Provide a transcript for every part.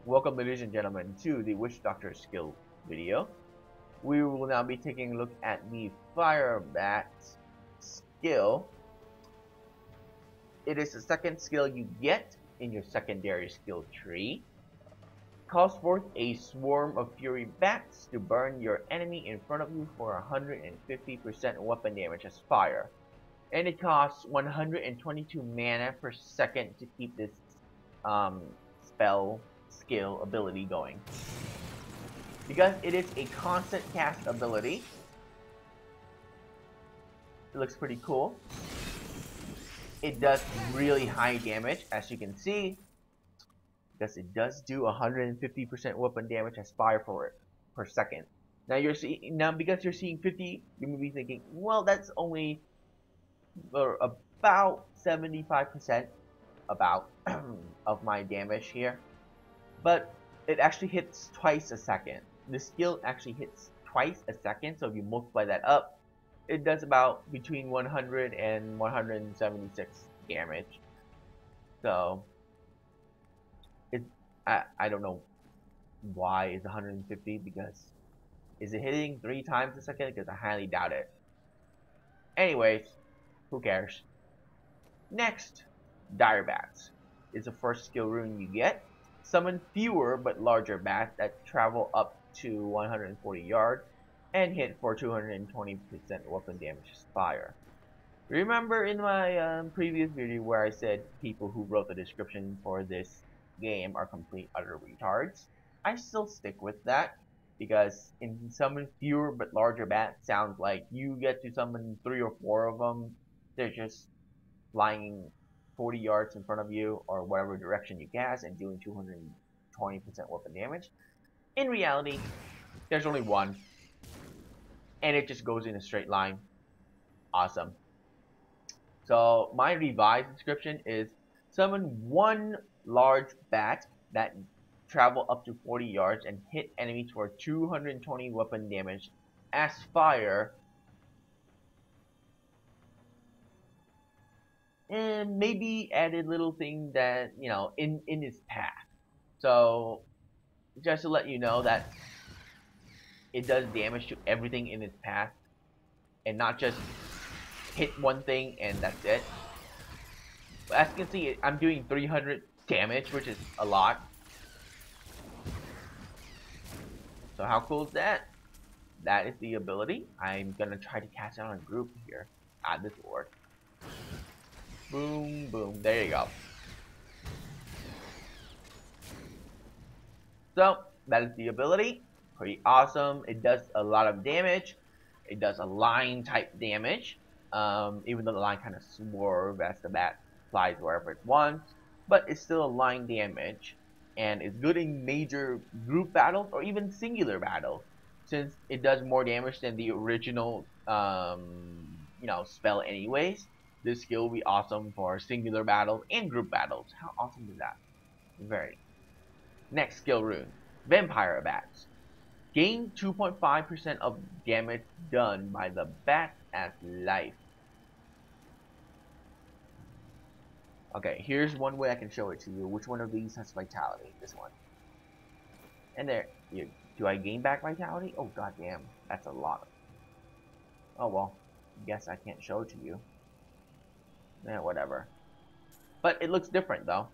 Welcome, ladies and gentlemen, to the Witch Doctor skill video. We will now be taking a look at the Firebats skill. It is the second skill you get in your secondary skill tree. Calls forth a swarm of fury bats to burn your enemy in front of you for 150% weapon damage as fire. And it costs 122 mana per second to keep this spell skill ability going. Because it is a constant cast ability, it looks pretty cool. It does really high damage, as you can see, because it does do 150% weapon damage as fire per second. Now because you're seeing 50, you may be thinking, well, that's only about 75% of my damage here. But it actually hits twice a second. The skill actually hits twice a second, so if you multiply that up, it does about between 100 and 176 damage. So I don't know why it's 150, because is it hitting 3 times a second? Because I highly doubt it. Anyways, who cares? Next, Diablos is the first skill rune you get. Summon fewer but larger bats that travel up to 140 yards and hit for 220% weapon damage as fire. Remember in my previous video where I said people who wrote the description for this game are complete utter retards? I still stick with that, because in summon fewer but larger bats sounds like you get to summon 3 or 4 of them. They're just flying 40 yards in front of you or whatever direction you cast and doing 220% weapon damage. In reality, there's only one, and it just goes in a straight line. Awesome. So my revised description is summon 1 large bat that travel up to 40 yards and hit enemies for 220 weapon damage as fire, and maybe added little thing that, you know, in its path. So just to let you know that it does damage to everything in its path and not just hit one thing and that's it. But as you can see, I'm doing 300 damage, which is a lot. So how cool is that? That is the ability. I'm gonna try to cast it on a group here. This will work. Boom, boom. There you go. So that is the ability. Pretty awesome. It does a lot of damage. It does a line type damage. Even though the line kind of swerves as the bat flies wherever it wants, but it's still a line damage, and it's good in major group battles or even singular battles, since it does more damage than the original spell anyways. This skill will be awesome for singular battles and group battles. How awesome is that? Very. Next skill rune, Firebats. Gain 2.5% of damage done by the bat as life. Okay, here's one way I can show it to you. Which one of these has vitality? This one. And there. Do I gain back vitality? Oh, goddamn. That's a lot. Oh, well. Guess I can't show it to you. Yeah, whatever. But it looks different, though.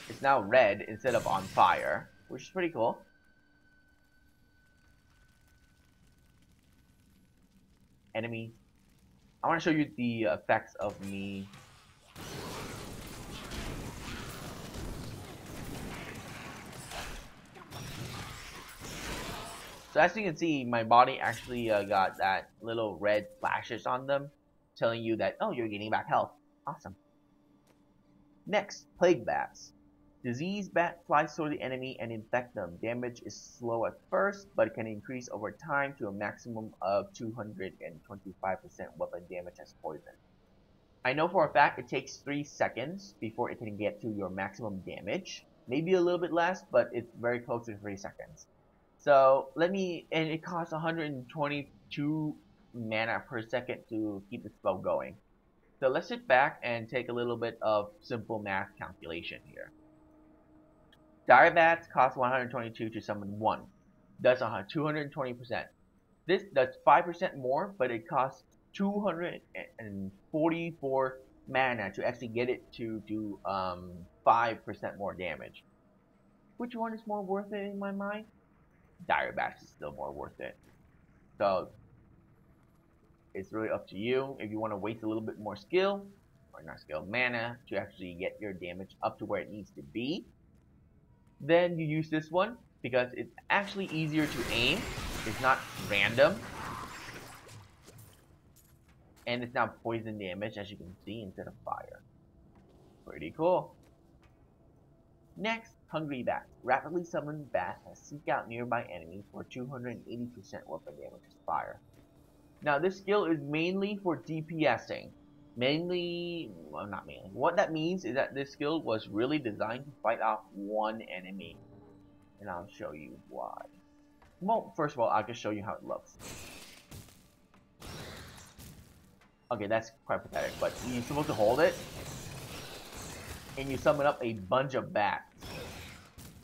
It's now red instead of on fire, which is pretty cool. Enemies. I want to show you the effects of me. So as you can see, my body actually got that little red flashes on them, telling you that, oh, you're getting back health. Awesome. Next, Plaguebats. Disease bat flies toward the enemy and infect them. Damage is slow at first, but can increase over time to a maximum of 225% weapon damage as poison. I know for a fact it takes 3 seconds before it can get to your maximum damage. Maybe a little bit less, but it's very close to 3 seconds. So and it costs 122 mana per second to keep the spell going. So let's sit back and take a little bit of simple math calculation here. Diabats cost 122 to summon 1. Does 220%. This does 5% more, but it costs 244 mana to actually get it to do 5% more damage. Which one is more worth it in my mind? Diabats is still more worth it. So it's really up to you. If you want to waste a little bit more skill, or not skill, mana, to actually get your damage up to where it needs to be, then you use this one because it's actually easier to aim. It's not random. And it's now poison damage, as you can see, instead of fire. Pretty cool. Next, Hungry Bat. Rapidly summoned bat has seek out nearby enemies for 280% weapon damage as fire. Now, this skill is mainly for DPSing. Well, not mainly. What that means is that this skill was really designed to fight off one enemy. And I'll show you why. Well, first of all, I'll just show you how it looks. Okay, that's quite pathetic, but you're supposed to hold it, and you summon up a bunch of bats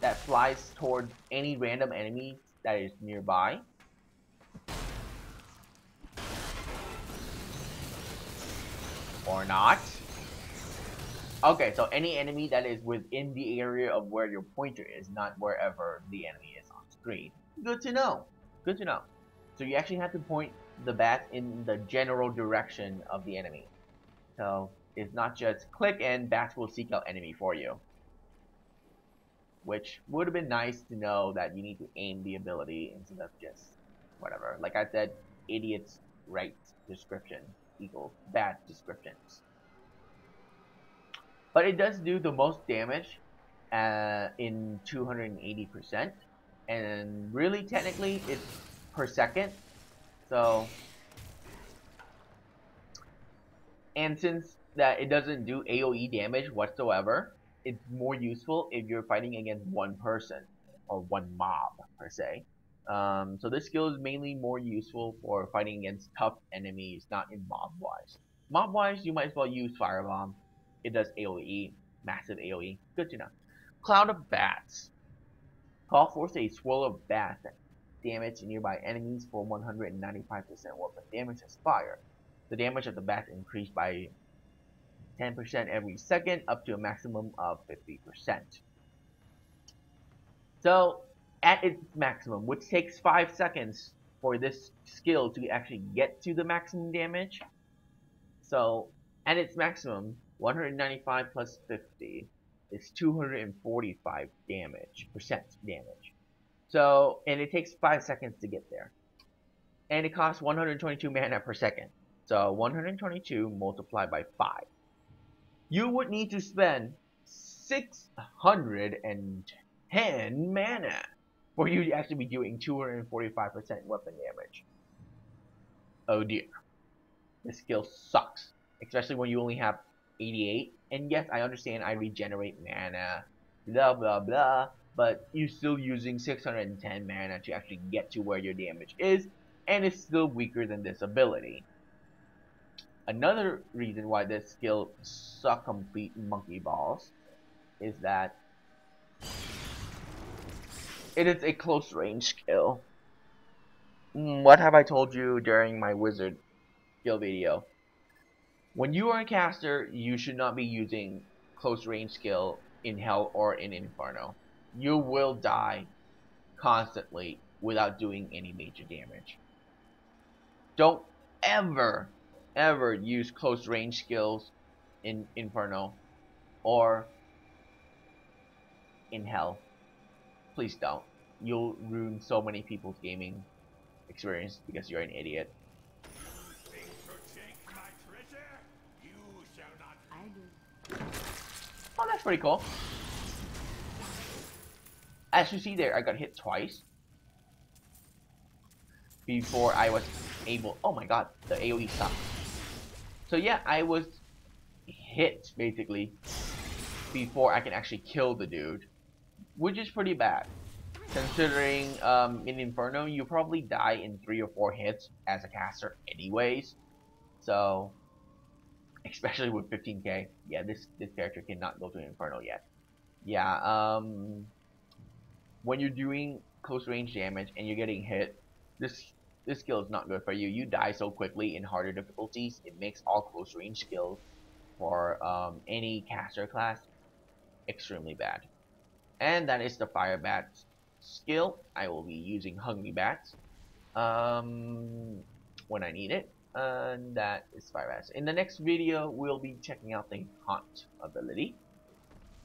that flies towards any random enemy that is nearby. Or not. Okay, so any enemy that is within the area of where your pointer is, not wherever the enemy is on screen. Good to know. Good to know. So you actually have to point the bat in the general direction of the enemy. So it's not just click and bats will seek out enemy for you. Which would have been nice to know that you need to aim the ability instead of just whatever. Like I said, idiot's right description equals bad descriptions. But it does do the most damage in 280%. And really, technically, it's per second. So, and since that it doesn't do AoE damage whatsoever, it's more useful if you're fighting against one person or one mob per se. So this skill is mainly more useful for fighting against tough enemies, not in mob wise. Mob wise, you might as well use Firebomb. It does AoE, massive AoE. Good to know. Cloud of Bats. Call forth a swirl of bats that damage nearby enemies for 195% weapon damage as fire. The damage of the bats increased by 10% every second, up to a maximum of 50%. So, at its maximum, which takes 5 seconds for this skill to actually get to the maximum damage. So, at its maximum, 195 plus 50 is 245 percent damage. So, and it takes 5 seconds to get there. And it costs 122 mana per second. So, 122 multiplied by 5. You would need to spend 610 mana for you to actually be doing 245% weapon damage. Oh dear. This skill sucks. Especially when you only have 88. And yes, I understand I regenerate mana, blah blah blah, but you're still using 610 mana to actually get to where your damage is, and it's still weaker than this ability. Another reason why this skill sucks complete monkey balls is that it is a close range skill. What have I told you during my wizard skill video? When you are a caster, you should not be using close range skill in Hell or in Inferno. You will die constantly without doing any major damage. Don't ever use close range skills in Inferno or in Hell. Please don't. You'll ruin so many people's gaming experience because you're an idiot. Oh, that's pretty cool. As you see there, I got hit twice before I was able. Oh my god, the AoE sucks. So yeah, I was hit basically before I can actually kill the dude, which is pretty bad. Considering in Inferno, you probably die in 3 or 4 hits as a caster anyways. So, especially with 15k, yeah, this character cannot go to Inferno yet. Yeah, when you're doing close range damage and you're getting hit, this skill is not good for you. You die so quickly in harder difficulties. It makes all close range skills for any caster class extremely bad. And that is the Firebats skill. I will be using Hungry Bats when I need it. And that is Firebats. In the next video, we'll be checking out the Hunt ability.